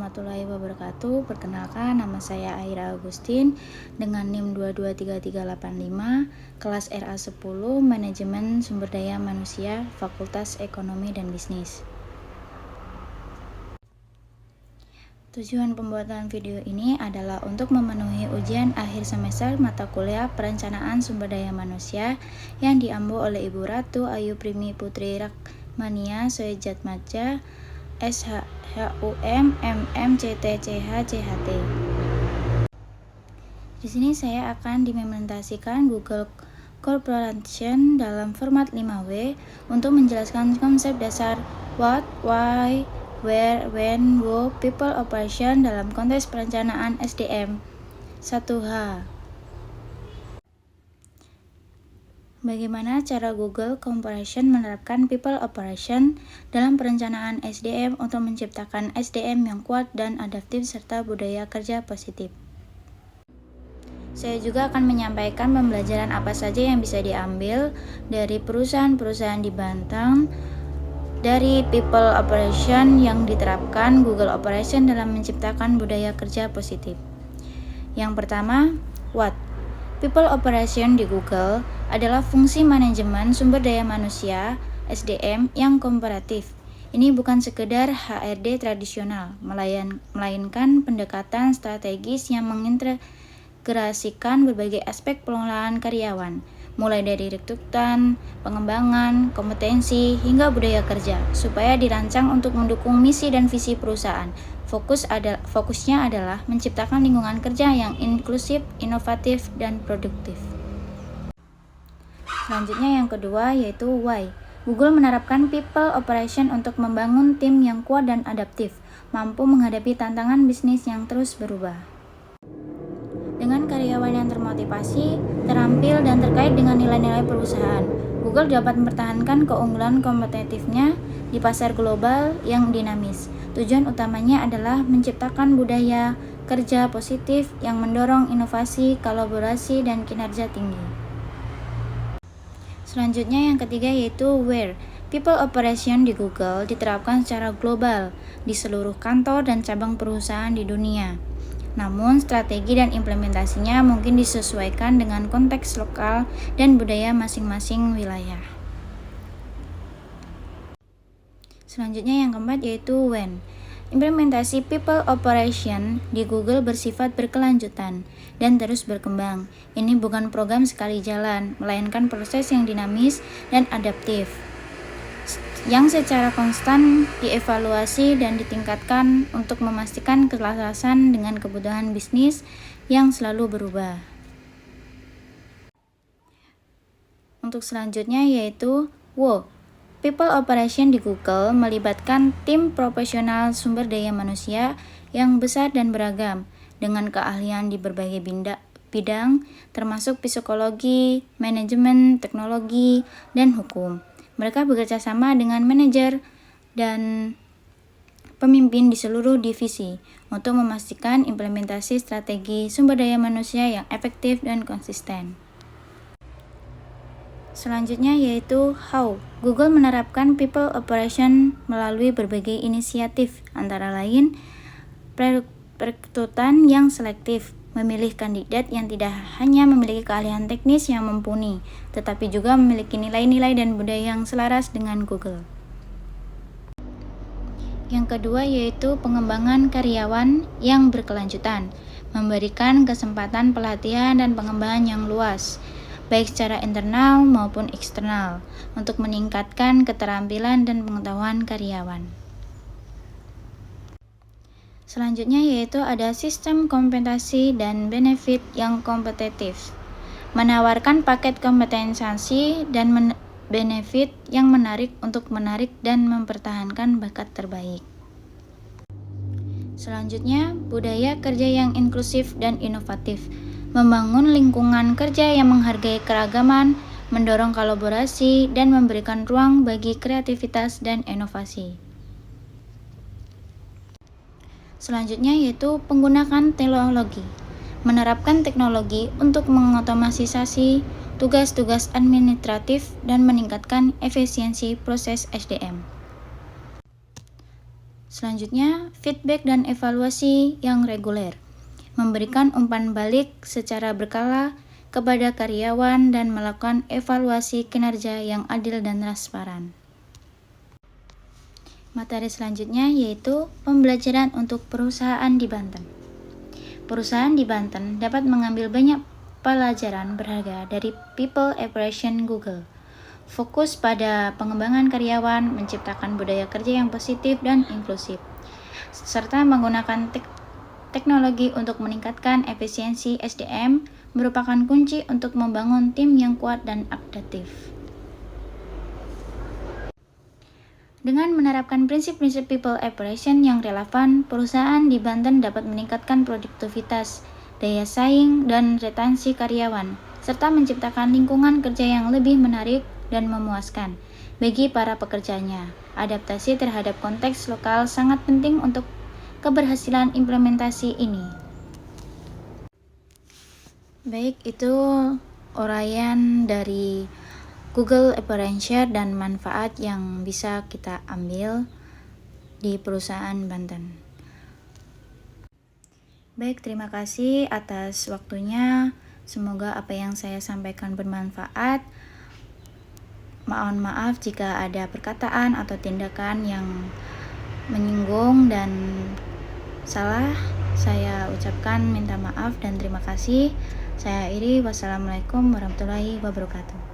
warahmatullahi wabarakatuh. Perkenalkan, nama saya Aira Agustin dengan NIM 223385, kelas RA10, Manajemen Sumber Daya Manusia, Fakultas Ekonomi dan Bisnis. Tujuan pembuatan video ini adalah untuk memenuhi ujian akhir semester mata kuliah Perencanaan Sumber Daya Manusia yang diambil oleh Ibu Ratu Ayu Primi Putri Rakmania Soejatmadja, SHUM MMCTCH-CHT. Di sini saya akan diimplementasikan Google Corporation dalam format 5W untuk menjelaskan konsep dasar what, why, where, when, who, people operation dalam konteks perencanaan SDM 1H. Bagaimana cara Google Corporation menerapkan people operation dalam perencanaan SDM untuk menciptakan SDM yang kuat dan adaptif serta budaya kerja positif. Saya juga akan menyampaikan pembelajaran apa saja yang bisa diambil dari perusahaan-perusahaan di Banten dari people operation yang diterapkan Google Operation dalam menciptakan budaya kerja positif. Yang pertama, what? People operation di Google adalah fungsi manajemen sumber daya manusia SDM yang komparatif. Ini bukan sekedar HRD tradisional, melainkan pendekatan strategis yang mengintegrasikan berbagai aspek pengelolaan karyawan, mulai dari rekrutan, pengembangan, kompetensi, hingga budaya kerja, supaya dirancang untuk mendukung misi dan visi perusahaan. Fokusnya adalah menciptakan lingkungan kerja yang inklusif, inovatif, dan produktif. Selanjutnya yang kedua yaitu why. Google menerapkan people operation untuk membangun tim yang kuat dan adaptif, mampu menghadapi tantangan bisnis yang terus berubah. Dengan karyawan yang termotivasi, terampil, dan terkait dengan nilai-nilai perusahaan, Google dapat mempertahankan keunggulan kompetitifnya di pasar global yang dinamis. Tujuan utamanya adalah menciptakan budaya kerja positif yang mendorong inovasi, kolaborasi, dan kinerja tinggi. Selanjutnya yang ketiga yaitu where. People operation di Google diterapkan secara global di seluruh kantor dan cabang perusahaan di dunia. Namun, strategi dan implementasinya mungkin disesuaikan dengan konteks lokal dan budaya masing-masing wilayah. Selanjutnya yang keempat yaitu when. Implementasi people operation di Google bersifat berkelanjutan dan terus berkembang. Ini bukan program sekali jalan, melainkan proses yang dinamis dan adaptif, yang secara konstan dievaluasi dan ditingkatkan untuk memastikan kelarasan dengan kebutuhan bisnis yang selalu berubah. Untuk selanjutnya yaitu WO. People operation di Google melibatkan tim profesional sumber daya manusia yang besar dan beragam, dengan keahlian di berbagai bidang, termasuk psikologi, manajemen, teknologi, dan hukum. Mereka bekerja sama dengan manajer dan pemimpin di seluruh divisi untuk memastikan implementasi strategi sumber daya manusia yang efektif dan konsisten. Selanjutnya yaitu how. Google menerapkan people operation melalui berbagai inisiatif, antara lain perekrutan yang selektif, memilih kandidat yang tidak hanya memiliki keahlian teknis yang mumpuni, tetapi juga memiliki nilai-nilai dan budaya yang selaras dengan Google. Yang kedua yaitu pengembangan karyawan yang berkelanjutan, memberikan kesempatan pelatihan dan pengembangan yang luas, baik secara internal maupun eksternal, untuk meningkatkan keterampilan dan pengetahuan karyawan. Selanjutnya yaitu ada sistem kompensasi dan benefit yang kompetitif, menawarkan paket kompensasi dan benefit yang menarik untuk menarik dan mempertahankan bakat terbaik. Selanjutnya, budaya kerja yang inklusif dan inovatif, membangun lingkungan kerja yang menghargai keragaman, mendorong kolaborasi, dan memberikan ruang bagi kreativitas dan inovasi. Selanjutnya yaitu penggunaan teknologi, menerapkan teknologi untuk mengotomatisasi tugas-tugas administratif dan meningkatkan efisiensi proses SDM. Selanjutnya, feedback dan evaluasi yang reguler. Memberikan umpan balik secara berkala kepada karyawan dan melakukan evaluasi kinerja yang adil dan transparan. Materi selanjutnya yaitu pembelajaran untuk perusahaan di Banten. Perusahaan di Banten dapat mengambil banyak pelajaran berharga dari People Operation Google. Fokus pada pengembangan karyawan, menciptakan budaya kerja yang positif dan inklusif, serta menggunakan teknologi untuk meningkatkan efisiensi SDM merupakan kunci untuk membangun tim yang kuat dan adaptif. Dengan menerapkan prinsip-prinsip people operation yang relevan, perusahaan di Banten dapat meningkatkan produktivitas, daya saing, dan retensi karyawan, serta menciptakan lingkungan kerja yang lebih menarik dan memuaskan bagi para pekerjanya. Adaptasi terhadap konteks lokal sangat penting untuk keberhasilan implementasi ini. Baik, itu uraian dari Google Operation dan manfaat yang bisa kita ambil di perusahaan Banten. Baik, terima kasih atas waktunya. Semoga apa yang saya sampaikan bermanfaat. Mohon maaf jika ada perkataan atau tindakan yang menyinggung dan salah. Saya ucapkan minta maaf dan terima kasih. Saya akhiri. Wassalamualaikum warahmatullahi wabarakatuh.